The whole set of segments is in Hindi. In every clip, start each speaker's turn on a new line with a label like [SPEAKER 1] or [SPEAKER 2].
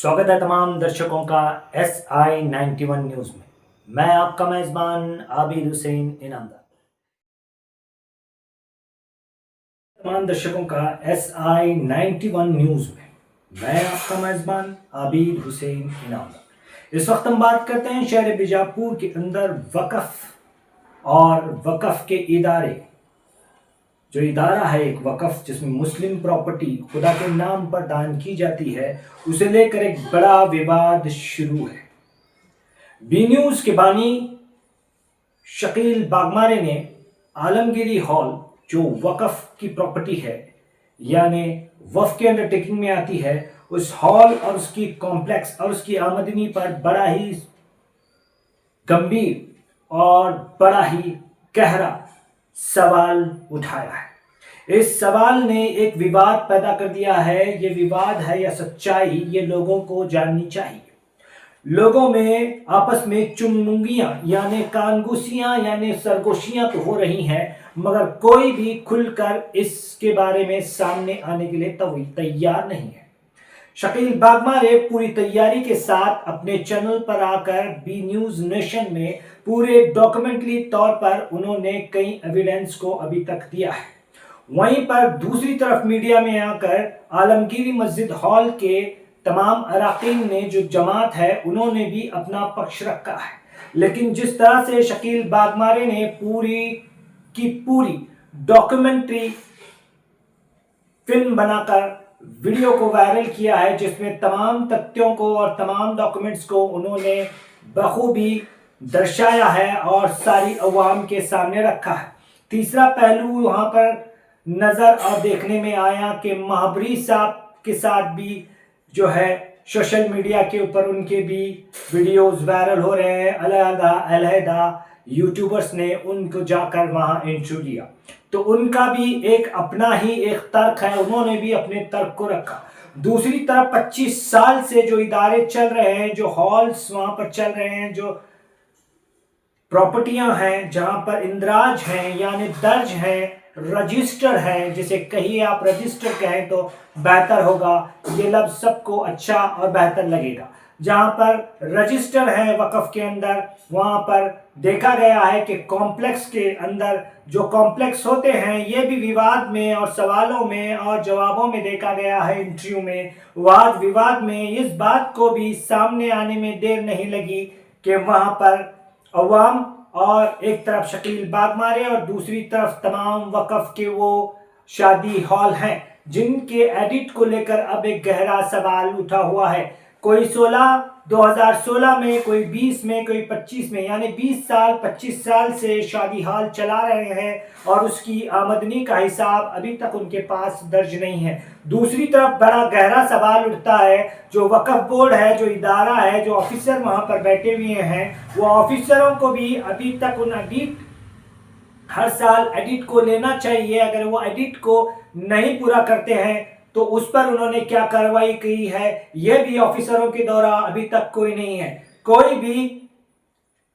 [SPEAKER 1] स्वागत है तमाम दर्शकों का SI91 न्यूज़ में। मैं आपका मेज़बान आबिद हुसैन इनामदार। तमाम दर्शकों का SI91 न्यूज़ में मैं आपका मेज़बान आबिद हुसैन इनामदार। इस वक्त हम बात करते हैं शहर बीजापुर के अंदर वक़्फ़ और वक़्फ़ के इदारे, जो इदारा है एक वक़्फ़ जिसमें मुस्लिम प्रॉपर्टी खुदा के नाम पर दान की जाती है, उसे लेकर एक बड़ा विवाद शुरू है। बी न्यूज़ के बानी शकील बागमारे ने आलमगीरी हॉल, जो वक़्फ़ की प्रॉपर्टी है यानी वफ़ के अंडरटेकिंग में आती है, उस हॉल और उसकी कॉम्प्लेक्स और उसकी आमदनी पर बड़ा ही गंभीर और बड़ा ही गहरा सवाल उठाया है। इस सवाल ने एक विवाद पैदा कर दिया है। ये विवाद है या सच्चाई, ये लोगों को जाननी चाहिए। लोगों में आपस में चुममुंगियां यानी कानगुसियां यानी सरगोशियां तो हो रही हैं, मगर कोई भी खुलकर इसके बारे में सामने आने के लिए तैयार नहीं है। शकील बागमारे पूरी तैयारी के साथ अपने चैनल पर आकर बी न्यूज़ नेशन में पूरे डॉक्यूमेंट्री तौर पर उन्होंने कई एविडेंस को अभी तक दिया है। वहीं पर दूसरी तरफ मीडिया में आकर आलमगीरी मस्जिद हॉल के तमाम अराकीन ने, जो जमात है, उन्होंने भी अपना पक्ष रखा है। लेकिन जिस तरह से शकील बागमारे ने पूरी की पूरी डॉक्यूमेंट्री फिल्म बनाकर वीडियो को वायरल किया है, जिसमें तमाम तथ्यों को और तमाम डॉक्यूमेंट्स को उन्होंने बखूबी दर्शाया है और सारी अवाम के सामने रखा है। तीसरा पहलू वहां पर नजर और देखने में आया कि महाबरी साहब के साथ भी जो है सोशल मीडिया के ऊपर उनके भी वीडियोस वायरल हो रहे हैं। अलहदा यूट्यूबर्स ने उनको जाकर वहां इंटरव्यू लिया, तो उनका भी एक अपना ही एक तर्क है, उन्होंने भी अपने तर्क को रखा। दूसरी तरफ 25 साल से जो इदारे चल रहे हैं, जो हॉल्स वहां पर चल रहे हैं, जो प्रॉपर्टियां हैं जहां पर इंदराज हैं यानी दर्ज हैं, रजिस्टर है, जिसे कहिए आप रजिस्टर कहें तो बेहतर होगा, ये लफ्ज सबको अच्छा और बेहतर लगेगा। जहां पर रजिस्टर है वक़्फ़ के अंदर, वहां पर देखा गया है कि कॉम्प्लेक्स के अंदर जो कॉम्प्लेक्स होते हैं, ये भी विवाद में और सवालों में और जवाबों में देखा गया है। इंटरव्यू में, वाद विवाद में इस बात को भी सामने आने में देर नहीं लगी कि वहां पर अवाम और एक तरफ शकील बागमारे और दूसरी तरफ तमाम वक़्फ़ के वो शादी हॉल हैं, जिनके एडिट को लेकर अब एक गहरा सवाल उठा हुआ है। कोई 2016 में, कोई 20 में, कोई 25 में, यानी 20 साल 25 साल से शादी हॉल चला रहे हैं और उसकी आमदनी का हिसाब अभी तक उनके पास दर्ज नहीं है। दूसरी तरफ बड़ा गहरा सवाल उठता है, जो वक़्फ़ बोर्ड है, जो इदारा है, जो ऑफिसर वहां पर बैठे हुए हैं, वो ऑफिसरों को भी अभी तक उन एडिट, हर साल एडिट को लेना चाहिए। अगर वो एडिट को नहीं पूरा करते हैं तो उस पर उन्होंने क्या कार्रवाई की है, यह भी ऑफिसरों के द्वारा अभी तक कोई नहीं है। कोई भी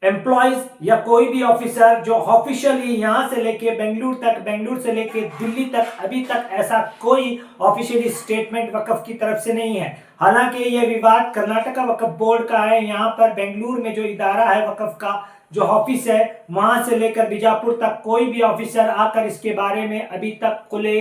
[SPEAKER 1] एम्प्लॉयज या कोई भी ऑफिसर जो ऑफिशियली यहां से लेके बेंगलुरु तक, बेंगलुरु से लेके दिल्ली तक, अभी तक ऐसा कोई ऑफिशियली स्टेटमेंट वक़्फ़ की तरफ से नहीं है। हालांकि यह विवाद कर्नाटका वक़्फ़ बोर्ड का है। यहाँ पर बेंगलुरु में जो इदारा है वक़्फ़ का, जो ऑफिस है, वहां से लेकर बीजापुर तक कोई भी ऑफिसर आकर इसके बारे में अभी तक खुले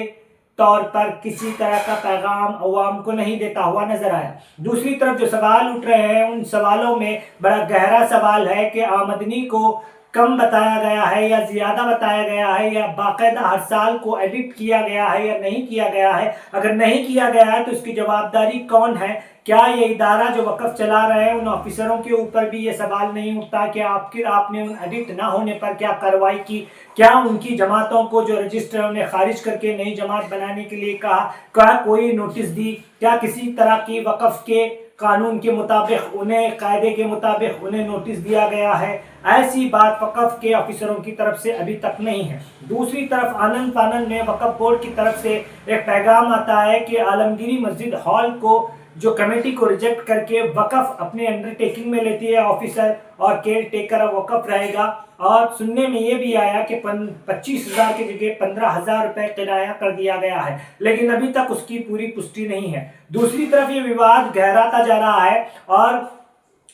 [SPEAKER 1] तौर पर किसी तरह का पैगाम अवाम को नहीं देता हुआ नजर आया। दूसरी तरफ जो सवाल उठ रहे हैं, उन सवालों में बड़ा गहरा सवाल है कि आमदनी को कम बताया गया है या ज्यादा बताया गया है, या बाकायदा हर साल को एडिट किया गया है या नहीं किया गया है। अगर नहीं किया गया है तो इसकी जवाबदारी कौन है? क्या ये इदारा जो वक़्फ़ चला रहे हैं, उन ऑफिसरों के ऊपर भी ये सवाल नहीं उठता कि आपने उन एडिट ना होने पर क्या कार्रवाई की? क्या उनकी जमातों को जो रजिस्टर ने खारिज करके नई जमात बनाने के लिए कहा, क्या कोई नोटिस दी? क्या किसी तरह की वक़्फ़ के कानून के मुताबिक, उन्हें कायदे के मुताबिक उन्हें नोटिस दिया गया है? ऐसी बात वक़्फ़ के ऑफिसरों की तरफ से अभी तक नहीं है। दूसरी तरफ आनंद फानंद में वक़्फ़ बोर्ड की तरफ से एक पैगाम आता है कि आलमगीरी मस्जिद हॉल को, जो कमेटी को रिजेक्ट करके वक़्फ़ अपने अंडरटेकिंग में लेती है, ऑफिसर और केयर टेकर वक़्फ़ रहेगा, और सुनने में ये भी आया कि 25,000 की जगह 15,000 रुपए किराया कर दिया गया है, लेकिन अभी तक उसकी पूरी पुष्टि नहीं है। दूसरी तरफ ये विवाद गहराता जा रहा है और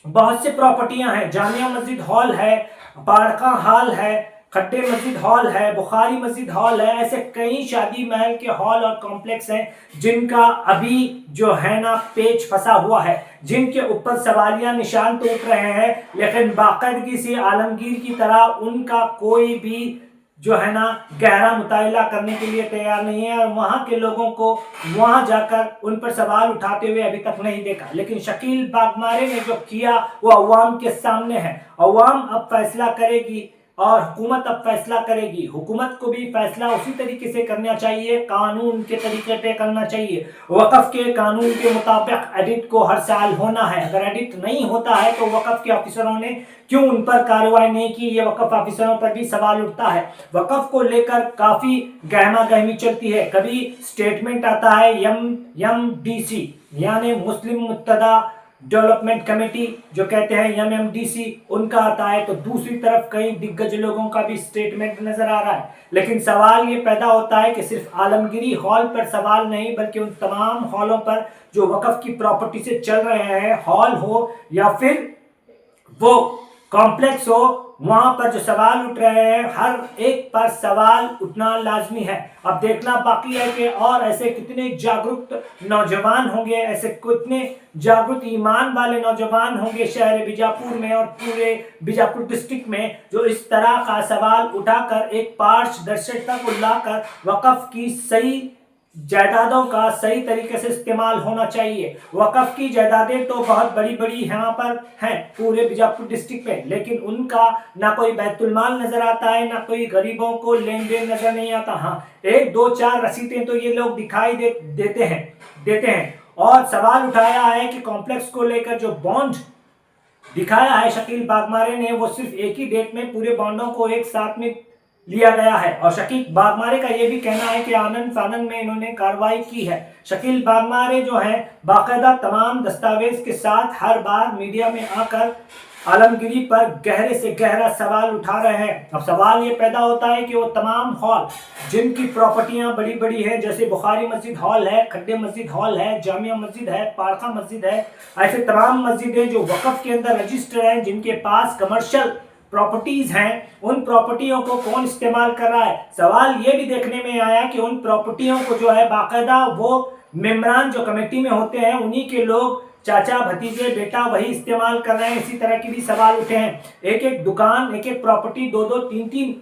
[SPEAKER 1] बहुत से प्रॉपर्टियां हैं, जामिया मस्जिद हॉल है, पारका हॉल है, खट्टे मस्जिद हॉल है, बुखारी मस्जिद हॉल है, ऐसे कई शादी महल के हॉल और कॉम्प्लेक्स हैं जिनका अभी जो है ना पेच फंसा हुआ है, जिनके ऊपर सवालिया निशान तो उठ रहे हैं, लेकिन बाकायदगी से आलमगीर की तरह उनका कोई भी जो है ना गहरा मुताला करने के लिए तैयार नहीं है, और वहां के लोगों को वहां जाकर उन पर सवाल उठाते हुए अभी तक नहीं देखा। लेकिन शकील बागमारे ने जो किया वो अवाम के सामने है। अवाम अब फैसला करेगी और हुकूमत अब फैसला करेगी। हुकूमत को भी फैसला उसी तरीके से करना चाहिए, कानून के तरीके पे करना चाहिए। वक़्फ़ के कानून के मुताबिक एडिट को हर साल होना है। अगर एडिट नहीं होता है तो वक़्फ़ के ऑफिसरों ने क्यों उन पर कार्रवाई नहीं की, ये वक़्फ़ ऑफिसरों पर भी सवाल उठता है। वक़्फ़ को लेकर काफ़ी गहमा गहमी चलती है। कभी स्टेटमेंट आता है MMDC यानी मुस्लिम मुत्तदा डेवलपमेंट कमेटी जो कहते हैं MMDC, उनका आता है, तो दूसरी तरफ कई दिग्गज लोगों का भी स्टेटमेंट नजर आ रहा है। लेकिन सवाल ये पैदा होता है कि सिर्फ आलमगीरी हॉल पर सवाल नहीं, बल्कि उन तमाम हॉलों पर जो वक़्फ़ की प्रॉपर्टी से चल रहे हैं, हॉल हो या फिर वो कॉम्प्लेक्स हो, वहां पर जो सवाल उठ रहे हैं, हर एक पर सवाल उठना लाजमी है। अब देखना बाकी है कि और ऐसे कितने जागरूक नौजवान होंगे, ऐसे कितने जागरूक ईमान वाले नौजवान होंगे शहर बीजापुर में और पूरे बीजापुर डिस्ट्रिक्ट में, जो इस तरह का सवाल उठाकर एक पारदर्शिता को लाकर वक़्फ़ की सही जायदादों का सही तरीके से इस्तेमाल होना चाहिए। वक़्फ़ की जायदादें तो बहुत बड़ी बड़ी यहाँ पर हैं पूरे बीजापुर डिस्ट्रिक्ट में, लेकिन उनका ना कोई बैतुल माल नजर आता है, ना कोई गरीबों को लेन देन नजर नहीं आता। हाँ, 1 2 4 रसीदें तो ये लोग दिखाई देते हैं। और सवाल उठाया है कि कॉम्प्लेक्स को लेकर जो बॉन्ड दिखाया है शकील बागमारे ने, वो सिर्फ एक ही डेट में पूरे बॉन्डों को एक साथ में लिया गया है। और शकील बागमारे का यह भी कहना है कि आनंद फानंद में इन्होंने कार्रवाई की है। शकील बागमारे जो है बाकायदा तमाम दस्तावेज के साथ हर बार मीडिया में आकर आलमगीरी पर गहरे से गहरा सवाल उठा रहे हैं। अब सवाल ये पैदा होता है कि वो तमाम हॉल जिनकी प्रॉपर्टियां बड़ी बड़ी हैं, जैसे बुखारी मस्जिद हॉल है, खड्डे मस्जिद हॉल है, जामिया मस्जिद है, पारका मस्जिद है, ऐसे तमाम मस्जिदें जो वक़्फ़ के अंदर रजिस्टर हैं, जिनके पास कमर्शियल प्रॉपर्टीज हैं, उन प्रॉपर्टियों को कौन इस्तेमाल कर रहा है। सवाल ये भी देखने में आया कि उन प्रॉपर्टियों को जो है बाकायदा वो मेंबरान जो कमेटी में होते हैं, उन्हीं के लोग चाचा भतीजे बेटा वही इस्तेमाल कर रहे हैं। इसी तरह के भी सवाल उठे हैं। एक एक दुकान, एक एक प्रॉपर्टी 2 2 3 3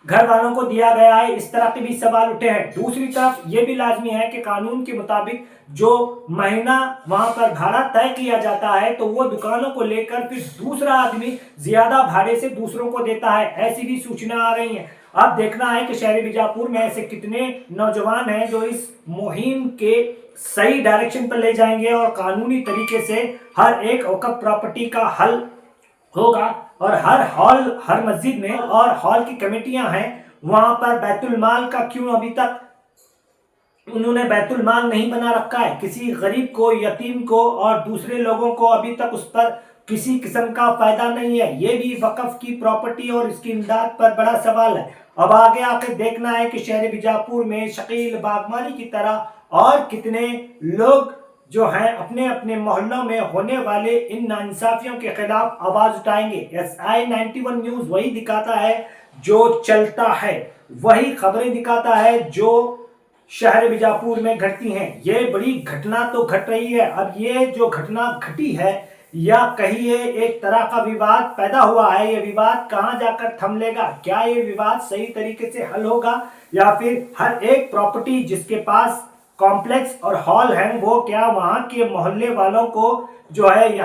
[SPEAKER 1] घर वालों को दिया गया है, इस तरह के भी सवाल उठे हैं। दूसरी तरफ ये भी लाजमी है कि कानून के मुताबिक जो महीना वहां पर भाड़ा तय किया जाता है, तो वो दुकानों को लेकर फिर दूसरा आदमी ज्यादा भाड़े से दूसरों को देता है, ऐसी भी सूचना आ रही है। अब देखना है कि शहर बीजापुर में ऐसे कितने नौजवान हैं जो इस मुहिम के सही डायरेक्शन पर ले जाएंगे और कानूनी तरीके से हर एक वक़्फ़ प्रॉपर्टी का हल होगा। और हर हॉल, हर मस्जिद में और हॉल की कमेटियां हैं, वहां पर बैतुल माल का क्यों अभी तक उन्होंने बैतुल माल नहीं बना रखा है। किसी गरीब को, यतीम को और दूसरे लोगों को अभी तक उस पर किसी किस्म का फायदा नहीं है। ये भी वक़्फ़ की प्रॉपर्टी और इसकी इमदाद पर बड़ा सवाल है। अब आगे आके देखना है कि शहर बीजापुर में शकील बागमारी की तरह और कितने लोग जो हैं अपने अपने मोहल्लों में होने वाले इन नाइंसाफियों के खिलाफ आवाज उठाएंगे। SI 91 न्यूज वही दिखाता है जो चलता है, वही खबरें दिखाता है जो शहर बीजापुर में घटती हैं। ये बड़ी घटना तो घट रही है। अब ये जो घटना घटी है, या कहिए एक तरह का विवाद पैदा हुआ है, ये विवाद कहां जाकर थम लेगा? क्या ये विवाद सही तरीके से हल होगा, या फिर हर एक प्रॉपर्टी जिसके पास कॉम्प्लेक्स और हॉल है, वो क्या वहां के मोहल्ले वालों को जो है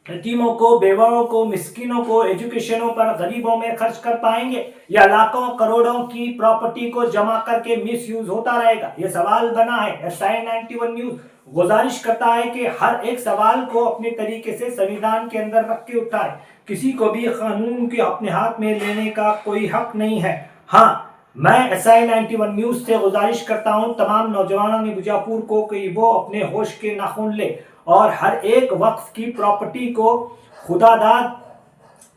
[SPEAKER 1] यतीमों को, बेवाओं को, मिस्किनों को एजुकेशनों पर, गरीबों में खर्च कर पाएंगे, या लाखों करोड़ों की प्रॉपर्टी को जमा करके मिस यूज होता रहेगा? ये सवाल बना है। SI 91 न्यूज गुजारिश करता है कि हर एक सवाल को अपने तरीके से संविधान के अंदर रख के उठाए। किसी को भी कानून के अपने हाथ में लेने का कोई हक नहीं है। हाँ, मैं SI 91 न्यूज से गुजारिश करता हूं तमाम नौजवानों ने बीजापुर को कि वो अपने होश के नाखून ले और हर एक वक्फ की प्रॉपर्टी को खुदादाद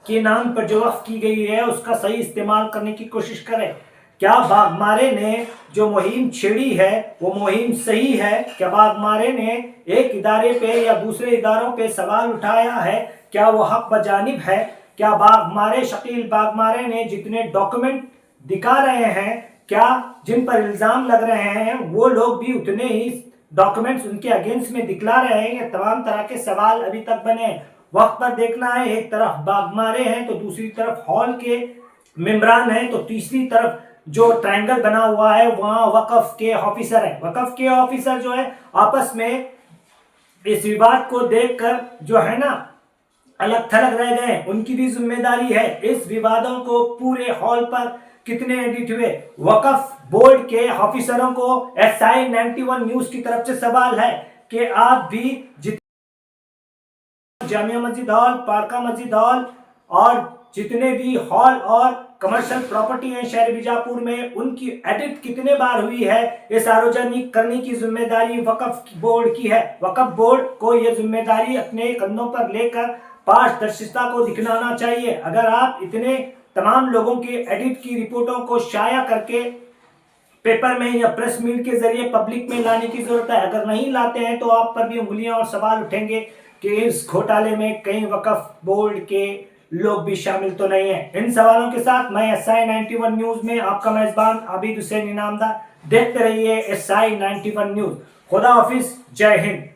[SPEAKER 1] के नाम पर जो वक्फ की गई है उसका सही इस्तेमाल करने की कोशिश करें। क्या बाघमारे ने जो मुहिम छेड़ी है वो मुहिम सही है? क्या बाघमारे ने एक इदारे पे या दूसरे इदारों पे सवाल उठाया है? क्या वो हक बजानिब है? क्या बाघमारे, शकील बाघमारे ने जितने डॉक्यूमेंट दिखा रहे हैं, क्या जिन पर इल्जाम लग रहे हैं वो लोग भी उतने ही डॉक्यूमेंट्स उनके अगेंस्ट में दिखला रहे हैं? ये तमाम तरह के सवाल अभी तक बने। वक्त पर देखना है, एक तरफ बाघमारे हैं तो दूसरी तरफ हॉल के मेंबरान हैं, तो तीसरी तरफ जो ट्रायंगल बना हुआ है वहां वक्फ के ऑफिसर है। वक्फ के ऑफिसर जो है आपस में इस विवाद को देखकर जो है ना अलग थलग रह गए, उनकी भी जिम्मेदारी है। इस विवादों को पूरे हॉल पर कितने एडिट हुए? वक्फ बोर्ड के ऑफिसरों को SI 91 न्यूज की तरफ से सवाल है कि आप भी जामिया मस्जिद हॉल, पारका मस्जिद हॉल और जितने भी हॉल और कमर्शियल प्रॉपर्टी है शहर बीजापुर में, उनकी एडिट कितने बार हुई है, ये सार्वजनिक करने की जिम्मेदारी वक्फ बोर्ड की है। वक्फ बोर्ड को यह जिम्मेदारी अपने कंधों पर लेकर पारदर्शिता को दिखलाना चाहिए। अगर आप इतने तमाम लोगों के एडिट की रिपोर्टों को शाया करके पेपर में या प्रेस मीट के जरिए पब्लिक में लाने की जरूरत है, अगर नहीं लाते हैं तो आप पर भी उंगलियां और सवाल उठेंगे कि इस घोटाले में कहीं वक्फ बोर्ड के लोग भी शामिल तो नहीं है। इन सवालों के साथ मैं SI 91 न्यूज में आपका मेजबान आबिद हुसैन इनामदार। देखते रहिए SI 91 न्यूज। खुदा हाफिज, जय हिंद।